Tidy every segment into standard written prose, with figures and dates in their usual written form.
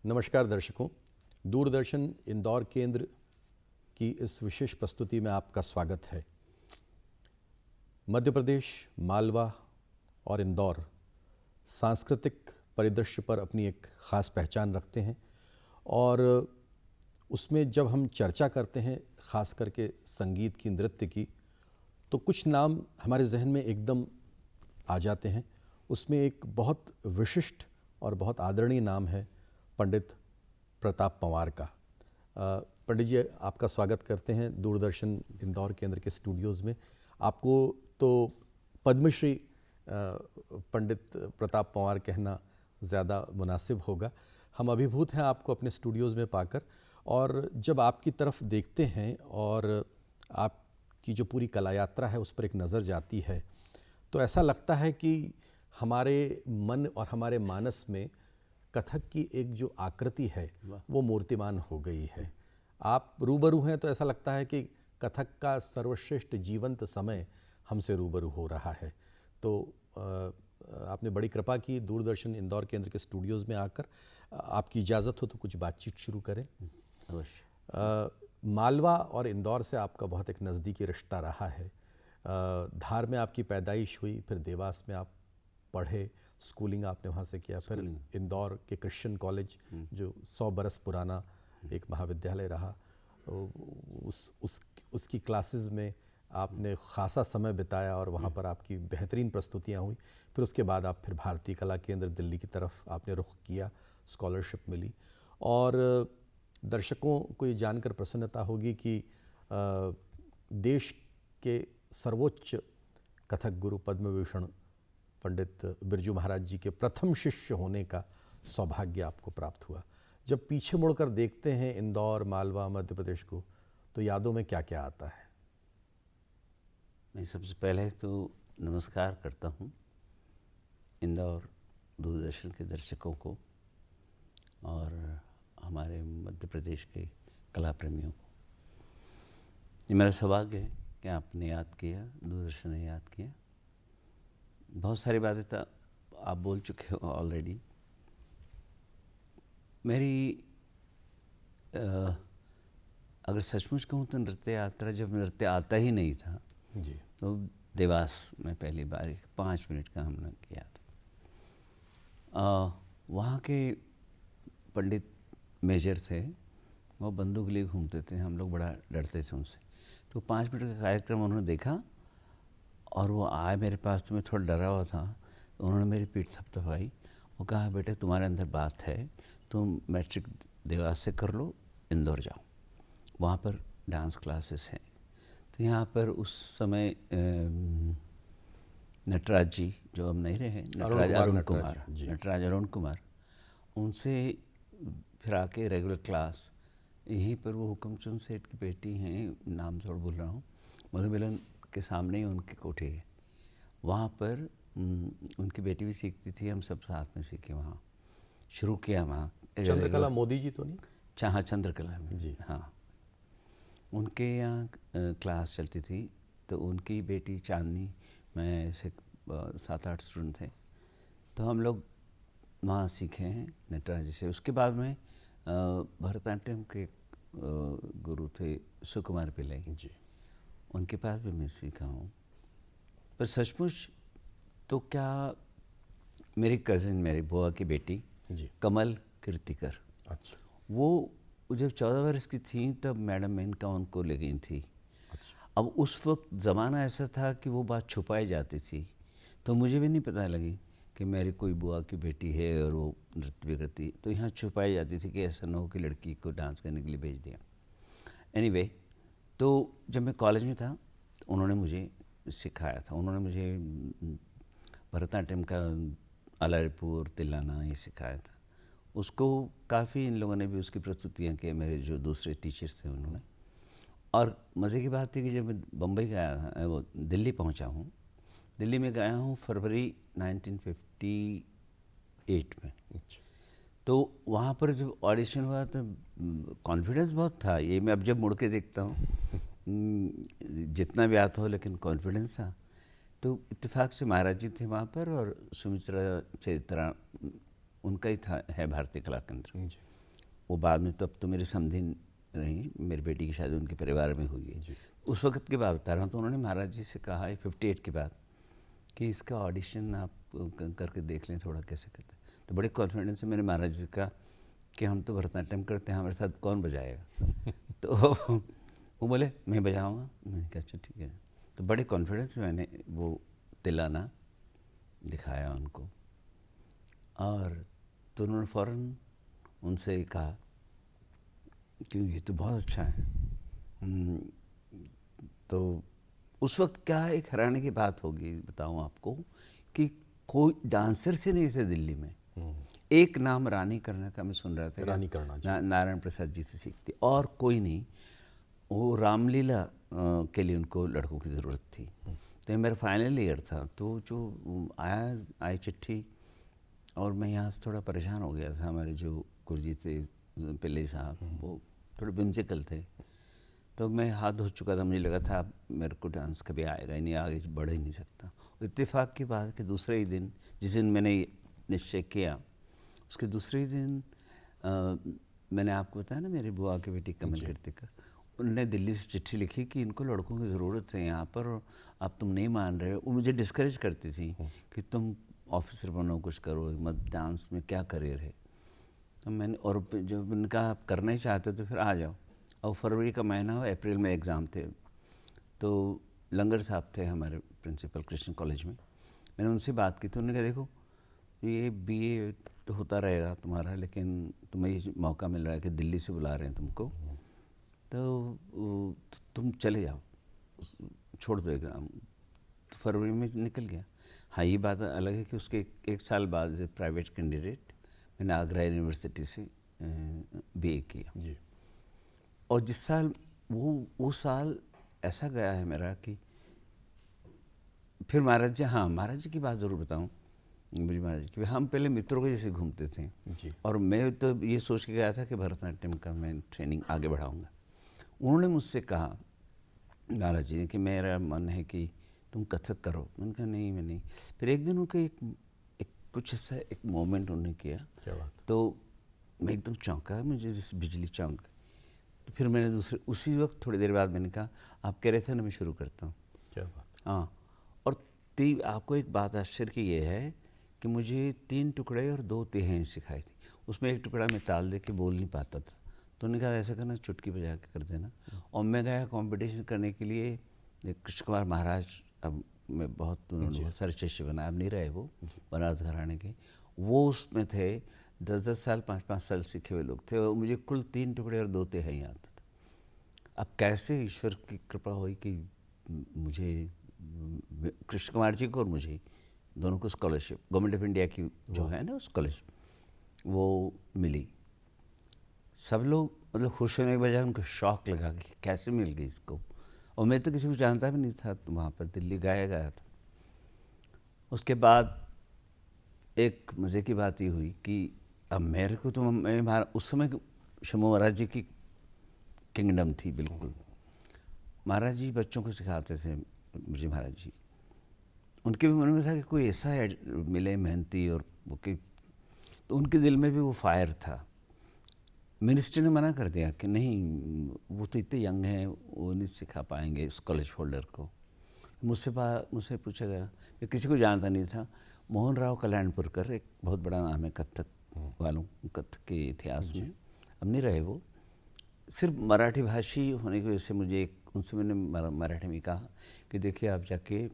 नमस्कार दर्शकों, दूरदर्शन इंदौर केंद्र की इस विशेष प्रस्तुति में आपका स्वागत है। मध्य प्रदेश, मालवा और इंदौर सांस्कृतिक परिदृश्य पर अपनी एक ख़ास पहचान रखते हैं और उसमें जब हम चर्चा करते हैं ख़ास करके संगीत की, नृत्य की, तो कुछ नाम हमारे जहन में एकदम आ जाते हैं। उसमें एक बहुत विशिष्ट और बहुत आदरणीय नाम है पंडित प्रताप पंवार का। पंडित जी, आपका स्वागत करते हैं दूरदर्शन इंदौर केंद्र के स्टूडियोज़ में। आपको तो पद्मश्री पंडित प्रताप पंवार कहना ज़्यादा मुनासिब होगा। हम अभिभूत हैं आपको अपने स्टूडियोज़ में पाकर, और जब आपकी तरफ देखते हैं और आपकी जो पूरी कला यात्रा है उस पर एक नज़र जाती है, तो ऐसा लगता है कि हमारे मन और हमारे मानस में कथक की एक जो आकृति है वो मूर्तिमान हो गई है। आप रूबरू हैं तो ऐसा लगता है कि कथक का सर्वश्रेष्ठ जीवंत समय हमसे रूबरू हो रहा है। तो आपने बड़ी कृपा की दूरदर्शन इंदौर केंद्र के स्टूडियोज़ में आकर। आपकी इजाज़त हो तो कुछ बातचीत शुरू करें। अवश्य। मालवा और इंदौर से आपका बहुत एक नज़दीकी रिश्ता रहा है। धार में आपकी पैदाइश हुई, फिर देवास में आप पढ़े, स्कूलिंग आपने वहाँ से किया, फिर इंदौर के क्रिश्चियन कॉलेज जो 100 बरस पुराना एक महाविद्यालय रहा, उसकी क्लासेस में आपने खासा समय बिताया और वहाँ पर आपकी बेहतरीन प्रस्तुतियाँ हुई। फिर उसके बाद आप फिर भारतीय कला केंद्र दिल्ली की तरफ आपने रुख किया, स्कॉलरशिप मिली। और दर्शकों को ये जानकर प्रसन्नता होगी कि देश के सर्वोच्च कथक गुरु पद्म विभूषण पंडित बिरजू महाराज जी के प्रथम शिष्य होने का सौभाग्य आपको प्राप्त हुआ। जब पीछे मुड़कर देखते हैं इंदौर, मालवा, मध्य प्रदेश को, तो यादों में क्या क्या आता है? मैं सबसे पहले तो नमस्कार करता हूँ इंदौर दूरदर्शन के दर्शकों को और हमारे मध्य प्रदेश के कला प्रेमियों को। ये मेरा सौभाग्य है कि आपने याद किया, दूरदर्शन ने याद किया। बहुत सारी बातें तो आप बोल चुके हो ऑलरेडी। मेरी अगर सचमुच कहूँ तो नृत्य यात्रा, जब नृत्य आता ही नहीं था जी, तो देवास में पहली बार 5 मिनट का हमने किया था। वहाँ के पंडित मेजर थे, वो बंदूक लिए घूमते थे, हम लोग बड़ा डरते थे उनसे। तो 5 मिनट का कार्यक्रम उन्होंने देखा और वो आए मेरे पास, तो मैं थोड़ा डरा हुआ था। तो उन्होंने मेरी पीठ थपथपाई और कहा, बेटे तुम्हारे अंदर बात है, तुम मैट्रिक देवास से कर लो, इंदौर जाओ, वहाँ पर डांस क्लासेस हैं। तो यहाँ पर उस समय नटराज जी, जो अब नहीं रहे, नटराज अरुण कुमार, उनसे फिर आके रेगुलर क्लास यहीं पर, वो हुक्मचंद सेठ की बेटी हैं, नाम थोड़ा भूल रहा हूँ, मधुमिलन के सामने ही उनकी कोठी है, वहाँ पर उनकी बेटी भी सीखती थी, हम सब साथ में सीखे, वहाँ शुरू किया। वहाँ चंद्रकला मोदी जी तो नहीं? हाँ, चंद्रकला में जी, हाँ, उनके यहाँ क्लास चलती थी। तो उनकी बेटी चांदनी, मैं ऐसे 7-8 स्टूडेंट थे, तो हम लोग वहाँ सीखे हैं नटराज जी से। उसके बाद में भरतनाट्यम के गुरु थे सुकुमार पिल्लई जी, उनके पास भी मैं सीखा हूँ। पर सचमुच तो क्या, मेरी कज़िन, मेरी बुआ की बेटी जी, कमल कीर्तिकर, अच्छा, वो जब 14 वर्ष की थी तब मैडम मेनका उनको ले गई थी। अच्छा। अब उस वक्त ज़माना ऐसा था कि वो बात छुपाई जाती थी, तो मुझे भी नहीं पता लगी कि मेरी कोई बुआ की बेटी है और वो नृत्य भी करती, तो यहाँ छुपाई जाती थी कि ऐसा ना हो कि लड़की को डांस करने के लिए भेज दिया। एनीवे, तो जब मैं कॉलेज में था तो उन्होंने मुझे सिखाया था। उन्होंने मुझे भरतनाट्यम का अलारिपुर तिल्लाना ये सिखाया था। उसको काफ़ी इन लोगों ने भी उसकी प्रस्तुतियाँ की, मेरे जो दूसरे टीचर्स थे उन्होंने। और मज़े की बात थी कि जब मैं बम्बई गया था, वो दिल्ली पहुंचा हूँ, दिल्ली में गया हूँ फरवरी 1958 में। अच्छा। तो वहाँ पर जब ऑडिशन हुआ तो कॉन्फिडेंस बहुत था। ये मैं अब जब मुड़ के देखता हूँ जितना भी आता हो, लेकिन कॉन्फिडेंस था। तो इत्तेफाक से महाराज जी थे वहाँ पर, और सुमित्रा चैत्रा उनका ही था, है भारतीय कला केंद्र। जी। वो बाद में तो अब तो मेरी समधी रही, मेरी बेटी की शादी उनके परिवार में हुई है। उस वक्त की बात बता रहा हूँ। तो उन्होंने महाराज जी से कहा 58 के बाद कि इसका ऑडिशन आप करके देख लें थोड़ा कैसे करते हैं। तो बड़े कॉन्फिडेंस से मैंने महाराज जी का कि हम तो भरतनाट्यम करते हैं, हमारे साथ कौन बजाएगा। तो वो बोले मैं बजाऊँगा। मैंने कहा अच्छा ठीक है। तो बड़े कॉन्फिडेंस से मैंने वो तिलाना दिखाया उनको, और तो उन्होंने फ़ौरन उनसे कहा कि ये तो बहुत अच्छा है। तो उस वक्त क्या एक हैरानी की बात होगी, बताऊं आपको, कि कोई डांसर से नहीं थे दिल्ली में। एक नाम रानी करना का मैं सुन रहा था, रानी करना जी। नारायण प्रसाद जी से सीखती, और कोई नहीं। वो रामलीला के लिए उनको लड़कों की ज़रूरत थी। तो मेरा फाइनल ईयर था, तो जो आई चिट्ठी, और मैं यहाँ से थोड़ा परेशान हो गया था। हमारे जो गुरुजी थे पिल्ले साहब, वो थोड़े whimsical थे। तो मैं हाथ धो चुका था, मुझे लगा था अब मेरे को डांस कभी आएगा ही नहीं, आगे बढ़ ही नहीं सकता। इत्तेफाक की बात कि दूसरे ही दिन, जिस दिन मैंने निश्चय किया, उसके दूसरे ही दिन मैंने आपको बताया ना, मेरी बुआ की बेटी कमल कीर्तिकर, उन्होंने दिल्ली से चिट्ठी लिखी कि इनको लड़कों की ज़रूरत है यहाँ पर, और अब तुम नहीं मान रहे हो। वो मुझे डिस्करेज करती थी कि तुम ऑफिसर बनो, कुछ करो मत, डांस में क्या करियर है। तो मैंने, और जब उनका आप करना ही चाहते हो तो फिर आ जाओ। और फरवरी का महीना हो, अप्रैल में एग्ज़ाम थे। तो लंगर साहब थे हमारे प्रिंसिपल कृष्ण कॉलेज में। मैंने उनसे बात की तो उन्होंने कहा देखो ये BA तो होता रहेगा तुम्हारा, लेकिन तुम्हें ये मौका मिल रहा है कि दिल्ली से बुला रहे हैं तुमको, तो तुम चले जाओ, छोड़ दो एग्ज़ाम। तो फरवरी में निकल गया। हाँ, ये बात अलग है कि उसके एक साल बाद प्राइवेट कैंडिडेट मैंने आगरा यूनिवर्सिटी से BA किया जी। और जिस साल वो साल ऐसा गया है मेरा कि फिर महाराज जी, हाँ महाराज जी की बात ज़रूर बताऊँ मुझे महाराज जी की। हम पहले मित्रों के जैसे घूमते थे जी। और मैं तो ये सोच के गया था कि भरतनाट्यम का मैं ट्रेनिंग आगे बढ़ाऊँगा। उन्होंने मुझसे कहा महाराज जी ने कि मेरा मन है कि तुम कथक करो। मैंने कहा नहीं मैं नहीं। फिर एक दिन उनका एक कुछ ऐसा एक मोमेंट उन्होंने किया, क्या बात। तो मैं एकदम चौंका, मुझे जैसे बिजली चौंक। तो फिर मैंने उसी वक्त थोड़ी देर बाद मैंने कहा आप कह रहे थे ना मैं शुरू करता हूँ। क्या बात। हाँ, और आपको एक बात आश्चर्य की ये है कि मुझे 3 टुकड़े और 2 तिहाई सिखाई थी। उसमें एक टुकड़ा मैं ताल दे के बोल नहीं पाता था, तो उन्होंने कहा ऐसा करना चुटकी बजा के कर देना। और मैं गया कंपटीशन करने के लिए, कृष्ण कुमार महाराज, अब मैं बहुत सारे शिष्य बनाए, अब नहीं रहे वो, बनारस घराने के, वो उसमें थे 10-10 साल 5-5 साल सीखे हुए लोग थे, और मुझे कुल 3 टुकड़े और 2 तिहाई आता था। अब कैसे ईश्वर की कृपा हुई कि मुझे, कृष्ण कुमार जी को और मुझे दोनों को स्कॉलरशिप गवर्नमेंट ऑफ इंडिया की जो है ना स्कॉलरशिप, वो मिली। सब लोग मतलब खुश होने के बजाय उनको शौक लगा कि कैसे मिल गई इसको। और मैं तो किसी को जानता भी नहीं था, तो वहाँ पर दिल्ली गया था। उसके बाद एक मज़े की बात ये हुई कि अब मेरे को तो मैं उस समय शंभू महाराज जी की किंगडम थी बिल्कुल। महाराज जी बच्चों को सिखाते थे, मुझे महाराज जी, उनके भी मन में था कि कोई ऐसा मिले मेहनती और वो कि, तो उनके दिल में भी वो फायर था। मिनिस्टर ने मना कर दिया कि नहीं वो तो इतने यंग हैं, वो नहीं सिखा पाएंगे स्कॉलरशिप होल्डर को। मुझसे पूछा गया, मैं किसी को जानता नहीं था। मोहन राव कल्याणपुरकर एक बहुत बड़ा नाम है कथक वालों, कथक के इतिहास में, अब नहीं रहे वो। सिर्फ मराठी भाषी होने की वजह से मुझे उनसे मैंने मराठी में कहा कि देखिए आप जाके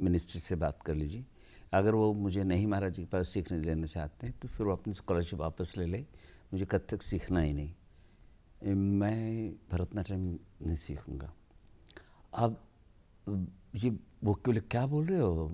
मिनिस्टर से बात कर लीजिए, अगर वो मुझे नहीं महाराज जी के पास सीखने देना चाहते हैं तो फिर वो अपनी स्कॉलरशिप वापस ले ले, मुझे कथक सीखना ही नहीं, मैं भरतनाट्यम नहीं सीखूँगा। अब ये वो बोले क्या बोल रहे हो,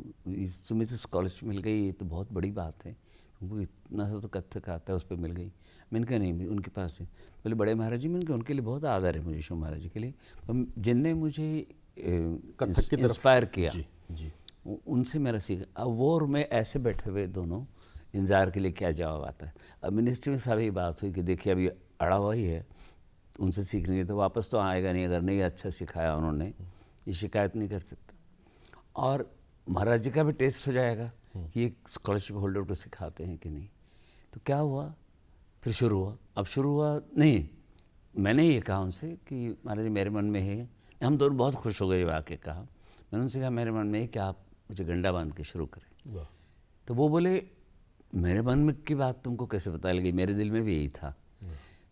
तुम्हें तो स्कॉलरशिप मिल गई, ये तो बहुत बड़ी बात है, वो इतना सा तो कथक आता है, उस पर मिल गई। मैंने कहा नहीं, उनके पास है। बोले बड़े महाराज जी। मैंने कहा उनके लिए बहुत आदर है मुझे, शिव महाराज जी के लिए, जिनने मुझे कथक की तरफ इंस्पायर किया, जी जी उनसे मेरा सीखा। अब वो और मैं ऐसे बैठे हुए दोनों, इंतज़ार के लिए क्या जवाब आता है। अब मिनिस्ट्री में सारी बात हुई कि देखिए अभी अड़ा हुआ ही है, उनसे सीखने तो वापस तो आएगा नहीं, अगर नहीं अच्छा सिखाया उन्होंने, ये शिकायत नहीं कर सकता। और महाराज जी का भी टेस्ट हो जाएगा कि एक स्कॉलरशिप होल्डर को सिखाते हैं कि नहीं। तो क्या हुआ, फिर शुरू हुआ। अब शुरू हुआ नहीं, मैंने ये कहा उनसे कि महाराज जी मेरे मन में है, हम दोनों बहुत खुश हो गए वाकई कहा। मैंने उनसे कहा मेरे मन में है कि आप मुझे गंडा बांध के शुरू करें। तो वो बोले मेरे मन में की बात तुमको कैसे पता लगी, मेरे दिल में भी यही था।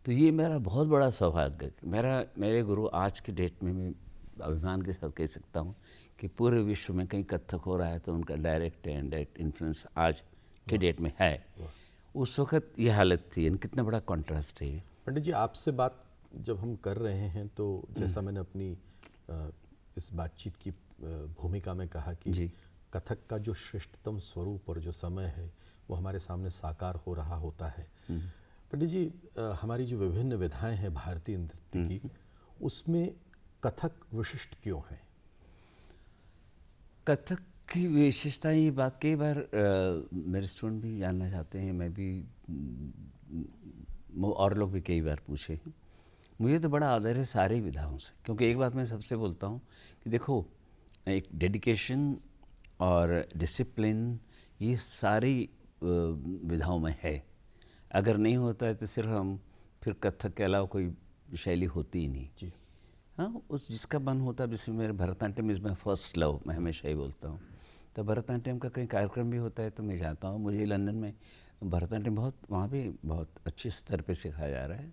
तो ये मेरा बहुत बड़ा सौभाग्य, मेरे गुरु आज की डेट में मैं अभिमान के साथ कह सकता हूँ कि पूरे विश्व में कहीं कथक हो रहा है तो उनका डायरेक्ट एंड डायरेक्ट इन्फ्लुएंस आज के डेट में है। उस वक़्त ये हालत थी, कितना बड़ा कॉन्ट्रास्ट है। पंडित जी, आपसे बात जब हम कर रहे हैं तो जैसा मैंने अपनी इस बातचीत की भूमिका में कहा कि जी। कथक का जो श्रेष्ठतम स्वरूप और जो समय है वो हमारे सामने साकार हो रहा होता है। पंडित जी, हमारी जो विभिन्न विधाएं हैं भारतीय नृत्य की, उसमें कथक विशिष्ट क्यों है? कथक की विशेषता, ये बात कई बार मेरे स्टूडेंट भी जानना चाहते हैं, मैं भी और लोग भी कई बार पूछे हैं। मुझे तो बड़ा आदर है सारी विधाओं से, क्योंकि एक बात मैं सबसे बोलता हूँ कि देखो, एक डेडिकेशन और डिसिप्लिन ये सारी विधाओं में है। अगर नहीं होता है तो सिर्फ हम फिर कथक के अलावा कोई शैली होती ही नहीं। जी हाँ, उस जिसका मन होता है। जैसे मेरे Bharatanatyam is my first love, मैं हमेशा ही बोलता हूँ। तो भरतनाट्यम का कहीं कार्यक्रम भी होता है तो मैं जाता हूँ। मुझे लंदन में भरतनाट्यम वहाँ भी बहुत अच्छे स्तर पे सिखाया जा रहा है।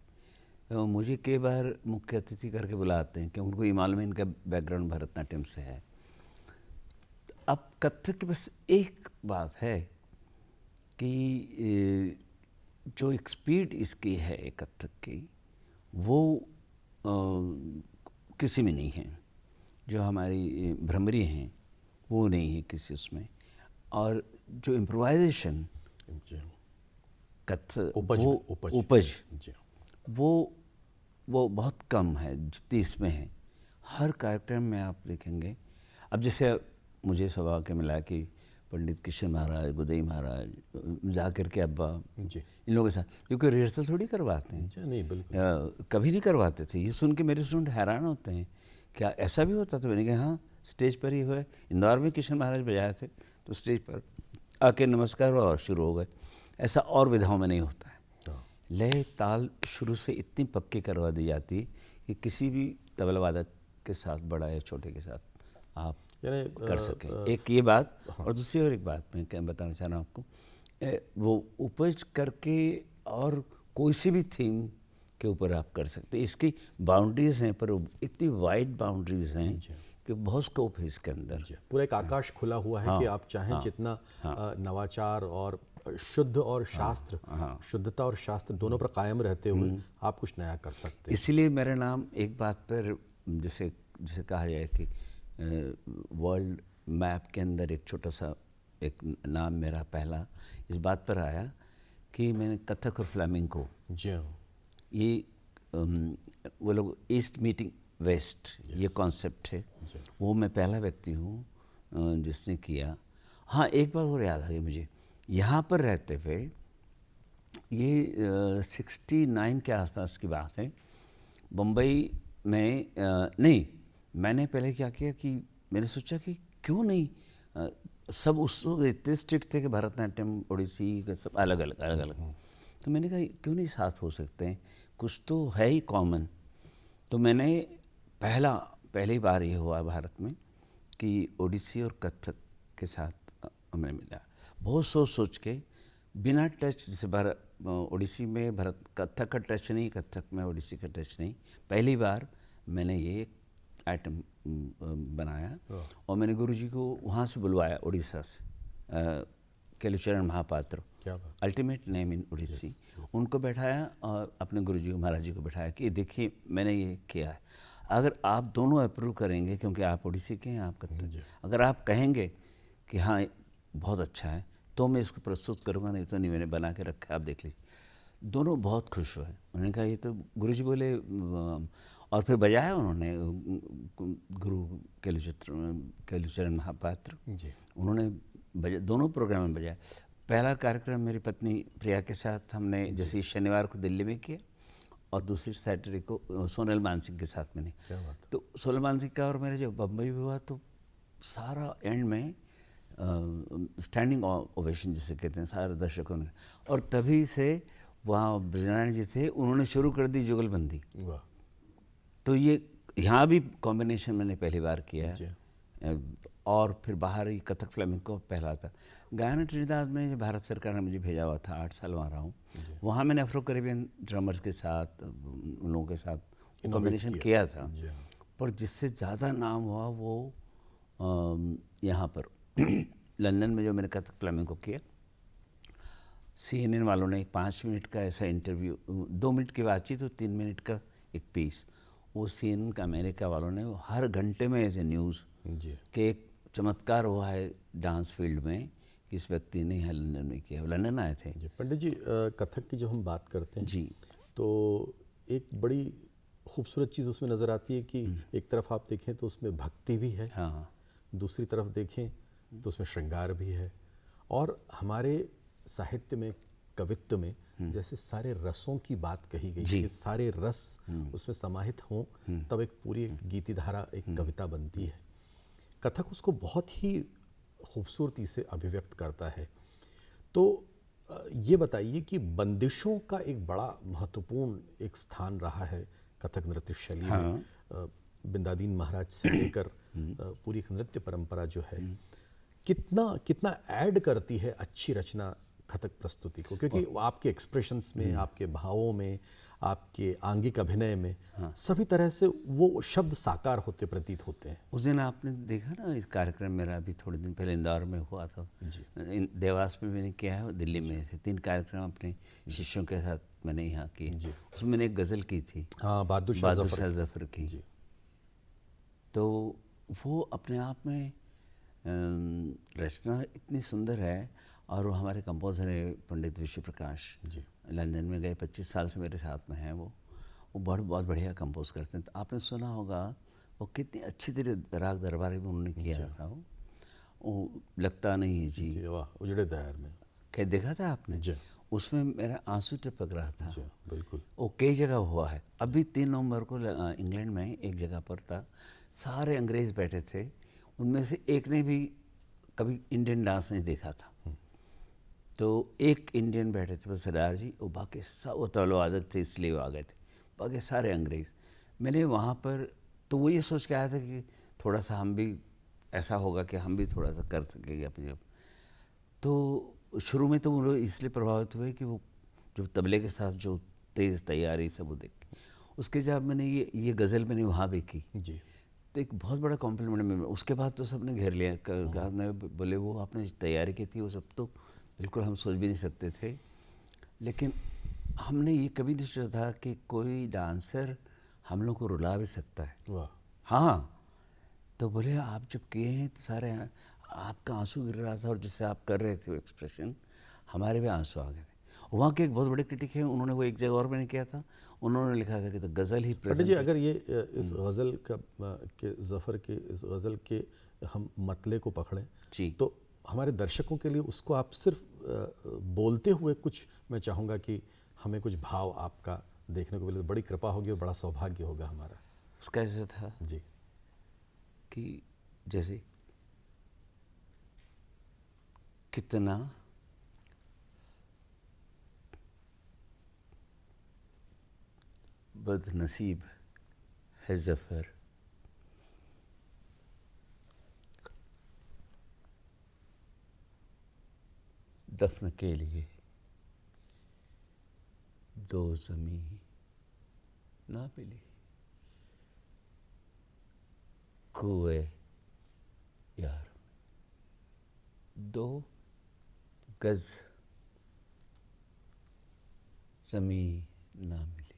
तो मुझे कई बार मुख्य अतिथि करके बुलाते हैं कि उनको ये मालूम है इनका बैकग्राउंड भरतनाट्यम से है। अब कथक की बस एक बात है कि जो एक स्पीड इसकी है कथक की, वो किसी में नहीं है। जो हमारी भ्रमरी हैं वो नहीं है किसी उसमें। और जो इम्प्रोवाइजेशन कथक उपज वो बहुत कम है जितनी इसमें है। हर कार्यक्रम में आप देखेंगे। अब जैसे मुझे सौभाग्य मिला कि पंडित किशन महाराज, बुदई महाराज, जाकिर के अब्बा, इन लोगों के साथ, क्योंकि रिहर्सल थोड़ी करवाते हैं। नहीं, बिल्कुल कभी नहीं करवाते थे। ये सुन के मेरे स्टूडेंट हैरान होते हैं, क्या ऐसा भी होता? तो मैंने कहा हाँ, स्टेज पर ही हुआ। इंदौर में किशन महाराज बजाए थे तो स्टेज पर आके नमस्कार हुआ और शुरू हो गए। ऐसा और विधाओं में नहीं होता है। लय ताल शुरू से इतनी पक्की करवा दी जाती है कि किसी भी तबला वादक के साथ, बड़ा या छोटे के साथ, आप कर सकें। एक ये बात। और दूसरी और एक बात मैं क्या बताना चाह रहा हूँ आपको, वो उपज करके और कोई सी भी थीम के ऊपर आप कर सकते हैं। इसकी बाउंड्रीज हैं, पर इतनी वाइड बाउंड्रीज हैं कि बहुत स्कोप है इसके अंदर। पूरा एक आकाश खुला हुआ है कि आप चाहें जितना नवाचार और शुद्ध और शास्त्र, शुद्धता और शास्त्र दोनों पर कायम रहते हुए आप कुछ नया कर सकते हैं। इसलिए मेरा नाम एक बात पर, जैसे कहा जाए कि वर्ल्ड मैप के अंदर एक छोटा सा एक नाम मेरा पहला इस बात पर आया कि मैंने कथक और फ्लैमिंगो, ये वो लोग ईस्ट मीटिंग वेस्ट, ये कॉन्सेप्ट है, वो मैं पहला व्यक्ति हूँ जिसने किया। हाँ, एक बात और याद आ गई मुझे। यहाँ पर रहते हुए, ये 69 के आसपास की बात है, बम्बई में नहीं, मैंने पहले क्या किया कि मैंने सोचा कि क्यों नहीं, सब उस वक्त इतने स्ट्रिक्ट थे कि भरतनाट्यम, ओडिसी सब अलग अलग। तो मैंने कहा क्यों नहीं साथ हो सकते हैं, कुछ तो है ही कॉमन। तो मैंने पहली बार ये हुआ भारत में कि ओडिसी और कथक के साथ हमें मिला। बहुत सोच के, बिना टच, जैसे ओडिसी में कथक का टच नहीं, कथक में ओडिसी का टच नहीं, पहली बार मैंने ये आइटम बनाया। और मैंने गुरुजी को वहाँ से बुलवाया, उड़ीसा से, Kelucharan Mohapatra, ultimate name in Odissi. उनको बैठाया और अपने गुरुजी को, महाराज जी को बैठाया कि देखिए मैंने ये किया है। अगर आप दोनों अप्रूव करेंगे, क्योंकि आप ओडिसी के हैं, आप कथक, अगर आप कहेंगे कि हाँ बहुत अच्छा है, तो मैं इसको प्रस्तुत करूँगा, नहीं तो नहीं, मैंने बना के रखा है, आप देख लीजिए। दोनों बहुत खुश हुए। उन्होंने कहा ये तो गुरुजी बोले, और फिर बजाया उन्होंने गुरु केलुचरण महापात्र, उन्होंने दोनों प्रोग्राम में बजाया। पहला कार्यक्रम मेरी पत्नी प्रिया के साथ हमने जैसे शनिवार को दिल्ली में किया, और दूसरी सैटरडे को सोनल मानसिंह के साथ मैंने। तो सोनल मानसिंह का और मेरे जब बम्बई में हुआ, तो सारा एंड में स्टैंडिंग ओवेशन जिसे कहते हैं सारे दर्शकों ने। और तभी से वहाँ ब्रजनारायण जी थे, उन्होंने शुरू कर दी जुगलबंदी। तो ये यहाँ भी कॉम्बिनेशन मैंने पहली बार किया है। और फिर बाहर ही कथक फ्लेमिंको पहला था। गायना ट्रिनिदाद में भारत सरकार ने मुझे भेजा हुआ था, 8 साल वहाँ रहा हूँ। वहाँ मैंने अफ्रो कैरेबियन ड्रमर्स के साथ, उन लोगों के साथ कॉम्बिनेशन किया था। पर जिससे ज़्यादा नाम हुआ वो यहाँ पर लंदन में जो मैंने कथक फ्लेमिंको किया, CNN वालों ने एक 5 मिनट का ऐसा इंटरव्यू, 2 मिनट की बातचीत और 3 मिनट का एक पीस, वो CNN का अमेरिका वालों ने हर घंटे में ऐसे न्यूज़ कि एक चमत्कार हुआ है डांस फील्ड में, कि इस व्यक्ति ने यहाँ लंदन में किया। लंदन आए थे। पंडित जी, कथक की जो हम बात करते हैं जी, तो एक बड़ी खूबसूरत चीज़ उसमें नज़र आती है कि एक तरफ आप देखें तो उसमें भक्ति भी है, हाँ, दूसरी तरफ देखें तो उसमें श्रृंगार भी है, और हमारे साहित्य में, कवित्व में जैसे सारे रसों की बात कही गई है कि सारे रस उसमें समाहित हों तब एक पूरी गीति धारा, एक कविता बनती है। कथक उसको बहुत ही खूबसूरती से अभिव्यक्त करता है। तो ये बताइए कि बंदिशों का एक बड़ा महत्वपूर्ण एक स्थान रहा है कथक नृत्य शैली में। बिंदादीन महाराज से लेकर पूरी एक नृत्य परंपरा जो है, कितना ऐड करती है अच्छी रचना कथक प्रस्तुति को, क्योंकि आपके एक्सप्रेशंस में, आपके भावों में, आपके आंगिक अभिनय में सभी तरह से वो शब्द साकार होते प्रतीत होते हैं। उस दिन आपने देखा ना, इस कार्यक्रम मेरा अभी थोड़े दिन पहले इंदौर में हुआ था, देवास में मैंने किया है, दिल्ली में थे। 3 कार्यक्रम अपने शिष्यों के साथ मैंने यहाँ किए। उसमें मैंने एक गज़ल की थी, हाँ, बहादुर शाह जफर की। तो वो अपने आप में रचना इतनी सुंदर है। और वो हमारे कंपोज़र है पंडित विश्व प्रकाश, लंदन में गए, 25 साल से मेरे साथ में हैं। वो बहुत बढ़िया कंपोज करते हैं। तो आपने सुना होगा वो कितनी अच्छी तरह राग दरबारी में उन्होंने किया था। वो लगता नहीं है जी, वाह, उजड़े दायर में क्या देखा था आपने? उसमें मेरा आंसू टपक रहा था। बिल्कुल। वो कई जगह हुआ है। अभी 3 नवंबर को इंग्लैंड में एक जगह पर था, सारे अंग्रेज़ बैठे थे, उनमें से एक ने भी कभी इंडियन डांस नहीं देखा था। तो एक इंडियन बैठे थे, बस सरदार जी, वो बाकी सब, वो तलवादक थे इसलिए वो आ गए थे, बाकी सारे अंग्रेज़। मैंने वहाँ पर तो वो ये सोच के आया था कि थोड़ा सा हम भी ऐसा होगा कि हम भी थोड़ा सा कर सकेंगे अपने। तो शुरू में तो वो लोग इसलिए प्रभावित हुए कि वो जो तबले के साथ जो तेज़ तैयारी सब वो देख के, उसके जब मैंने ये गज़ल मैंने वहाँ भी की जी, तो एक बहुत बड़ा कॉम्प्लीमेंट में। उसके बाद तो सबने घेर लिया, कहा बोले वो आपने तैयारी की थी वो सब तो बिल्कुल हम सोच भी नहीं सकते थे। लेकिन हमने ये कभी नहीं सोचा था कि कोई डांसर हम लोग को रुला भी सकता है। वाह। हाँ, तो बोले आप जब किए हैं तो सारे आपका आंसू गिर रहा था, और जिससे आप कर रहे थे वो एक्सप्रेशन, हमारे भी आंसू आ गए थे। वहाँ के एक बहुत बड़े क्रिटिक हैं, उन्होंने वो एक जगह और मैंने किया था, उन्होंने लिखा था कि तो गज़ल ही प्रेजेंट जी, अगर ये इस गज़ल का के ज़फ़र के इस गज़ल के हम मतले को पकड़ें जी, तो हमारे दर्शकों के लिए उसको आप सिर्फ बोलते हुए कुछ, मैं चाहूँगा कि हमें कुछ भाव आपका देखने को मिले तो बड़ी कृपा होगी और बड़ा सौभाग्य होगा हमारा। उसका ऐसा था जी, कि जैसे कितना बदनसीब है ज़फ़र, दफन के लिए 2 ज़मीं ना मिली, कुए यार 2 गज ज़मीं ना मिली,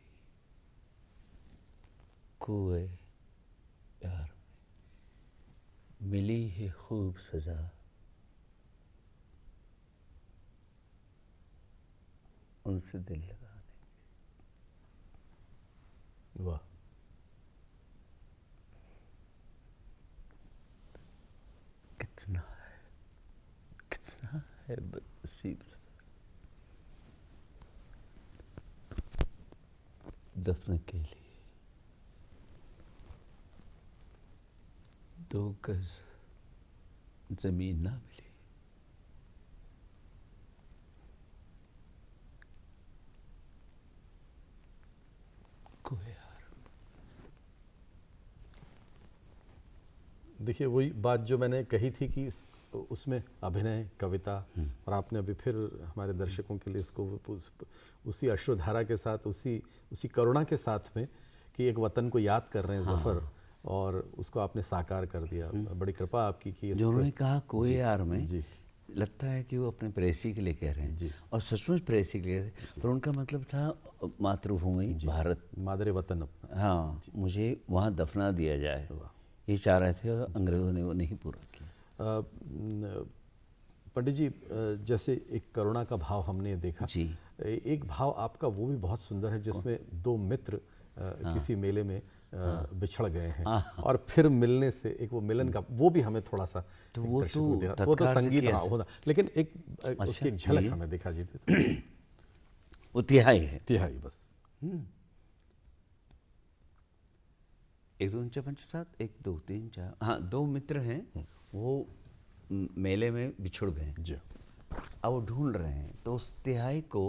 कुए मिली है खूब सजा, उनसे दिल लगाने। वाह, कितना है बदनसीब दफन के लिए 2 गज जमीन ना मिली। कोई यार, देखिए वही बात जो मैंने कही थी कि उसमें अभिनय, कविता, और आपने अभी फिर हमारे दर्शकों के लिए इसको उसी अश्रुधारा के साथ, उसी करुणा के साथ में कि एक वतन को याद कर रहे हैं ज़फ़र, और उसको आपने साकार कर दिया। बड़ी कृपा आपकी कि जो उन्होंने कहा कोई यार में, जी, लगता है कि वो अपने प्रेसी के लिए कह रहे हैं जी। और सचमुच प्रेसी के लिए, पर उनका मतलब था मातृभूमि भारत। मादरे वतन अपना। हाँ, मुझे वहाँ दफना दिया जाए, ये चाह रहे थे और अंग्रेज़ों ने वो नहीं पूरा किया। पंडित जी, जैसे एक करुणा का भाव हमने देखा जी। एक भाव आपका वो भी बहुत सुंदर है जिसमें 2 मित्र किसी मेले में बिछड़ गए हैं और फिर मिलने से एक वो मिलन का वो भी हमें थोड़ा सा तो एक वो दर्शक तो को दिखा। वो तो तत्काल से संगीत किया हाँ होता, लेकिन एक उसकी एक झलक ये? हमें दिखा जी थे। वो तिहाई है। तिहाई बस। 1 2 4 5 7 1 2 3 4, हाँ 2 मित्र हैं, वो मेले में बिछुड़ गए, जी, अब वो ढूंढ रहे हैं, तो उस तिहाई को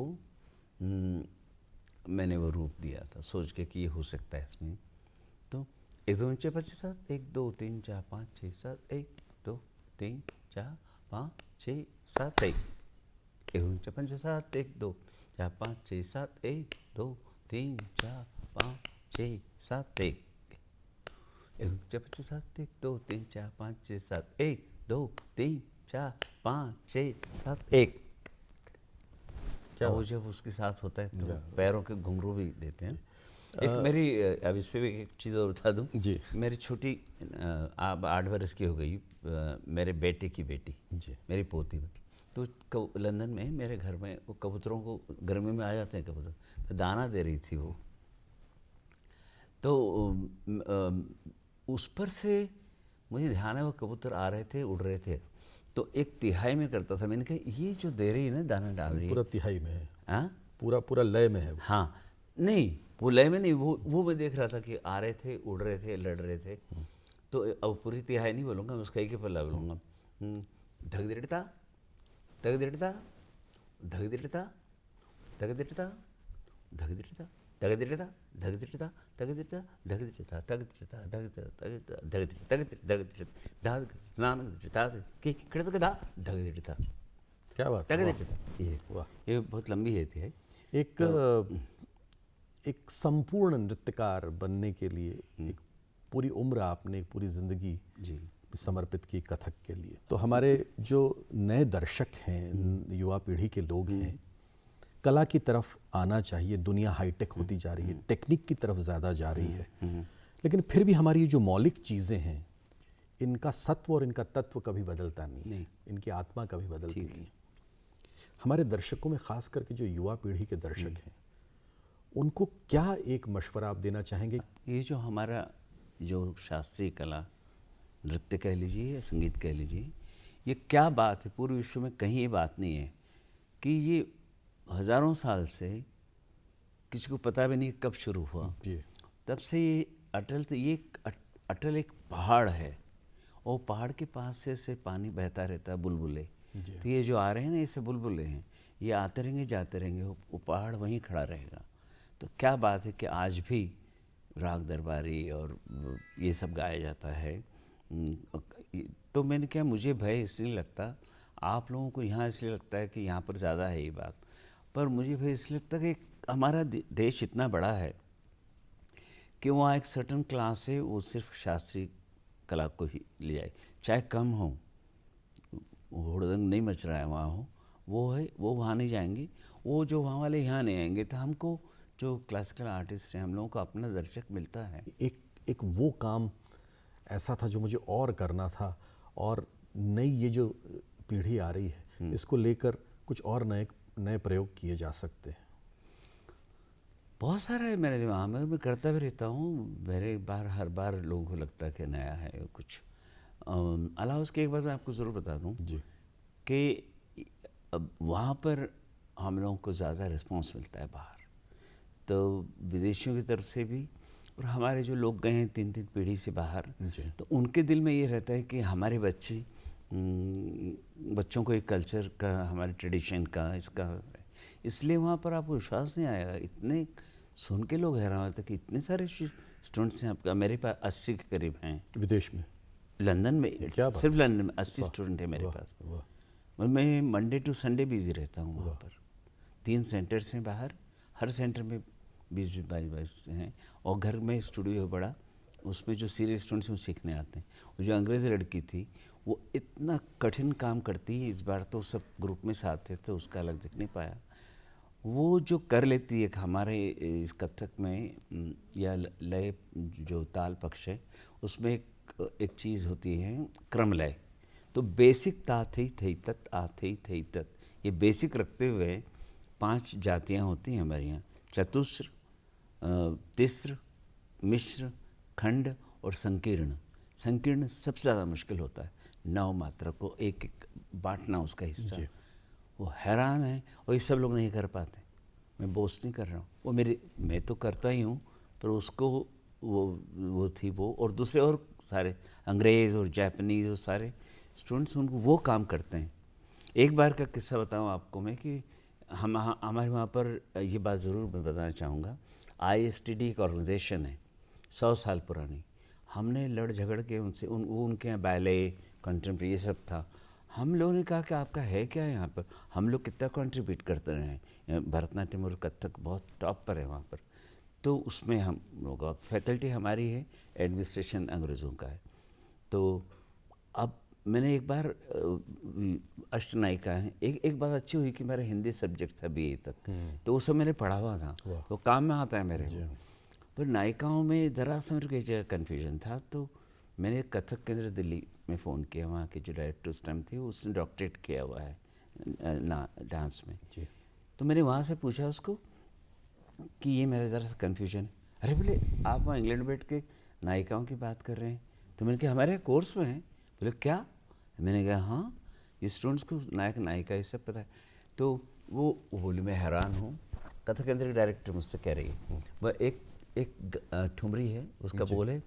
मैंने वो रूप दिया था सोच के कि ये हो सकता है इसमें। तो 1 2 4 5 7 1 2 3 4 5 6 7 1 2 3 4 5 6 7 1 1 2 4 5 7 1 2 4 5 6 7 1 2 3 4 5 6 7 1 1 2 4 5 7 1 2 3 4 5 6 7 1 2 3 4 5 6 7 1। क्या वो जब उसके साथ होता है तो पैरों के घुंघरू भी देते हैं। एक मेरी अब इस पे भी एक चीज़ और बता दूं जी, मेरी छोटी अब 8 बरस की हो गई, मेरे बेटे की बेटी, जी, मेरी पोती, तो लंदन में मेरे घर में वो कबूतरों को गर्मी में आ जाते हैं कबूतर, तो दाना दे रही थी वो, तो उस पर से मुझे ध्यान है वो कबूतर आ रहे थे, उड़ रहे थे, तो एक तिहाई में करता था। मैंने कहा ये जो दे रही है ना, दाना डाल रही है, पूरा तिहाई में है, हाँ पूरा लय में है वो। हाँ, नहीं वो लय में नहीं, वो मैं देख रहा था कि आ रहे थे, उड़ रहे थे, लड़ रहे थे। तो अब पूरी तिहाई नहीं बोलूँगा मैं, उसका एक ही पल्ला बोलूँगा। धग दिड़ता धग दिड़ता धग दिड़ता धग दिड़ता धग दिड़ता धग दिड़ता धग दिड़ता धग दिड़ता धग दिड़ता धग दिड़ता धग दिड़ता धग दिड़ता धग दिड़ता धग स्नान दिड़ता कि खड़े तो कदा धग दिड़ता क्या बात धग है, दिड़ता। ये वाह। ये बहुत लंबी है तिहाई। एक संपूर्ण नृत्यकार बनने के लिए एक पूरी उम्र आपने, एक पूरी जिंदगी जी समर्पित की कथक के लिए। तो हमारे जो नए दर्शक हैं, युवा पीढ़ी के लोग हैं, कला की तरफ आना चाहिए। दुनिया हाईटेक होती जा रही है, टेक्निक की तरफ ज़्यादा जा रही है, लेकिन फिर भी हमारी ये जो मौलिक चीज़ें हैं, इनका सत्व और इनका तत्व कभी बदलता नहीं है, इनकी आत्मा कभी बदलती नहीं है। हमारे दर्शकों में खास करके जो युवा पीढ़ी के दर्शक हैं, उनको क्या एक मशवरा आप देना चाहेंगे? ये जो हमारा जो शास्त्रीय कला, नृत्य कह लीजिए या संगीत कह लीजिए, ये क्या बात है, पूरे विश्व में कहीं ये बात नहीं है कि ये हज़ारों साल से किसी को पता भी नहीं कब शुरू हुआ, तब से ये अटल, तो ये अटल एक पहाड़ है और पहाड़ के पास से पानी बहता रहता है, बुलबुले। तो ये जो आ रहे हैं ना, ये सब बुलबुले हैं, ये आते रहेंगे जाते रहेंगे, वो पहाड़ वहीं खड़ा रहेगा। तो क्या बात है कि आज भी राग दरबारी और ये सब गाया जाता है। तो मैंने क्या, मुझे भय इसलिए लगता, आप लोगों को यहाँ इसलिए लगता है कि यहाँ पर ज़्यादा है ये बात, पर मुझे भय इसलिए लगता है कि हमारा देश इतना बड़ा है कि वहाँ एक सर्टन क्लास है, वो सिर्फ शास्त्रीय कला को ही ले जाए, चाहे कम हो, हुड़दंग नहीं मच रहा है वहाँ हो, वो है, वो वहाँ नहीं जाएंगे, वो जो वहाँ वाले यहाँ नहीं आएंगे। तो हमको जो क्लासिकल आर्टिस्ट हैं, हम लोगों को अपना दर्शक मिलता है। एक वो काम ऐसा था जो मुझे और करना था, और नई ये जो पीढ़ी आ रही है इसको लेकर कुछ और नए नए प्रयोग किए जा सकते हैं? बहुत सारा है मेरे दिमाग में, मैं करता भी रहता हूँ। हर बार लोगों को लगता है कि नया है कुछ। अलावा उसके एक बात मैं आपको ज़रूर बता दूँ जी। कि अब वहाँ पर हम लोगों को ज़्यादा रिस्पांस मिलता है बाहर, तो विदेशियों की तरफ से भी, और हमारे जो लोग गए हैं 3-3 पीढ़ी से बाहर, जी। तो उनके दिल में ये रहता है कि हमारे बच्चों को एक कल्चर का, हमारे ट्रेडिशन का, इसका, इसलिए वहाँ पर आपको विश्वास नहीं आएगा, इतने सुन के लोग हैरान होते कि इतने सारे स्टूडेंट्स हैं आपका। मेरे पास 80 के करीब हैं विदेश में? लंदन में, क्या बात? सिर्फ लंदन में 80 स्टूडेंट है मेरे पास। वाह। मैं मंडे टू संडे बिजी रहता हूँ वहाँ पर। 3 सेंटर्स हैं बाहर, हर सेंटर में 20-22 हैं, और घर में स्टूडियो है बड़ा, उसमें जो सीरियस स्टूडेंट्स वो सीखने आते हैं। वो जो अंग्रेज़ी लड़की थी वो इतना कठिन काम करती है, इस बार तो सब ग्रुप में साथ थे तो उसका अलग दिख नहीं पाया। वो जो कर लेती है हमारे इस कथक में, या लय जो ताल पक्ष है उसमें एक चीज़ होती है क्रम लय। तो बेसिक ता थई थई तत आ थई थई तत, ये बेसिक रखते हुए 5 जातियाँ होती हैं हमारे यहाँ, चतुस्र, तिस्र, मिश्र, खंड और संकीर्ण। संकीर्ण सबसे ज़्यादा मुश्किल होता है, 9 मात्रा को एक एक बांटना उसका हिस्सा। वो हैरान है, और ये सब लोग नहीं कर पाते। मैं बोस्ट नहीं कर रहा हूँ, वो मैं तो करता ही हूँ, पर उसको वो थी वो, और दूसरे और सारे अंग्रेज़ और जापानीज़ और सारे स्टूडेंट्स उनको वो काम करते हैं। एक बार का किस्सा बताऊँ आपको मैं कि हमारे वहाँ पर ये बात ज़रूर मैं बताना चाहूँगा। ISTD एक ऑर्गेनाइजेशन है 100 साल पुरानी। हमने लड़ झगड़ के उनसे, उनके यहाँ बैले, कंटेम्प्रेरी ये सब था। हम लोगों ने कहा कि आपका है क्या यहाँ पर, हम लोग कितना कंट्रीब्यूट करते रहे हैं, भरतनाट्यम और कथक बहुत टॉप पर है वहाँ पर। तो उसमें हम लोग, फैकल्टी हमारी है, एडमिनिस्ट्रेशन अंग्रेज़ों का है। तो अब मैंने एक बार अष्टनायिका है, एक बात अच्छी हुई कि मेरा हिंदी सब्जेक्ट था BA तक, तो वो सब मैंने पढ़ा हुआ था, तो काम में आता है मेरे को। पर नायिकाओं में ज़रा सा मेरे को एक जगह कन्फ्यूजन था, तो मैंने कथक केंद्र दिल्ली में फ़ोन किया, वहाँ के जो डायरेक्टर उस टाइम थे उसने डॉक्टरेट किया हुआ है डांस में जी। तो मैंने वहाँ से पूछा उसको कि ये मेरा ज़रा सा कन्फ्यूजन है। अरे बोले आप वहाँ इंग्लैंड बैठ के नायिकाओं की बात कर रहे हैं? तो मैंने कहा हमारे यहाँ कोर्स में है। बोले क्या? मैंने कहा हाँ, ये स्टूडेंट्स को नायक नायिका ये सब पता है। तो वो बोले मैं हैरान हूँ। कथक केंद्र के डायरेक्टर मुझसे कह रही है, वह एक ठुमरी है, उसका बोल है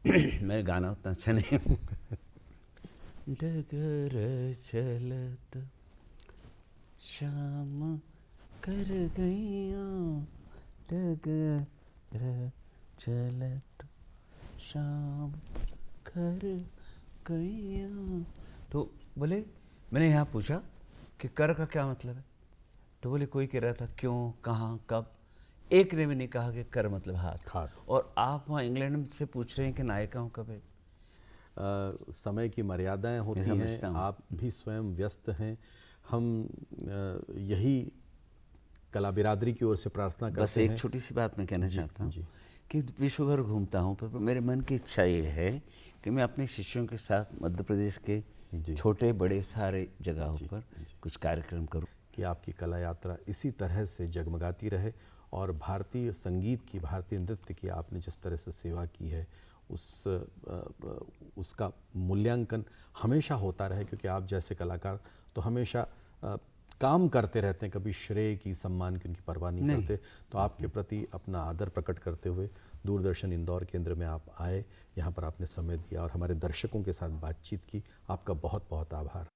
मेरे गाना उतना अच्छा नहीं। डगर चलत शाम कर गईया, डगर चलत शाम कर गईया। तो बोले, मैंने यहाँ पूछा कि कर का क्या मतलब है? तो बोले कोई कह रहा था क्यों, कहाँ, कब। एक ने भी नहीं कहा कि कर मतलब हाथ। और आप वहाँ इंग्लैंड से पूछ रहे हैं कि नायिकाओं कब है? समय की मर्यादाएं होती हैं, आप भी स्वयं व्यस्त हैं। हम यही कला बिरादरी की ओर से प्रार्थना करते हैं। बस एक छोटी सी बात मैं कहना चाहता हूँ कि विश्व भर घूमता हूँ, पर मेरे मन की इच्छा ये है कि मैं अपने शिष्यों के साथ मध्य प्रदेश के छोटे बड़े सारे जगहों पर कुछ कार्यक्रम करूँ, कि आपकी कला यात्रा इसी तरह से जगमगाती रहे, और भारतीय संगीत की, भारतीय नृत्य की आपने जिस तरह से सेवा की है उसका मूल्यांकन हमेशा होता रहे, क्योंकि आप जैसे कलाकार तो हमेशा काम करते रहते हैं, कभी श्रेय की, सम्मान की उनकी परवाह नहीं करते। तो आपके प्रति अपना आदर प्रकट करते हुए दूरदर्शन इंदौर केंद्र में आप आए, यहाँ पर आपने समय दिया और हमारे दर्शकों के साथ बातचीत की। आपका बहुत बहुत आभार।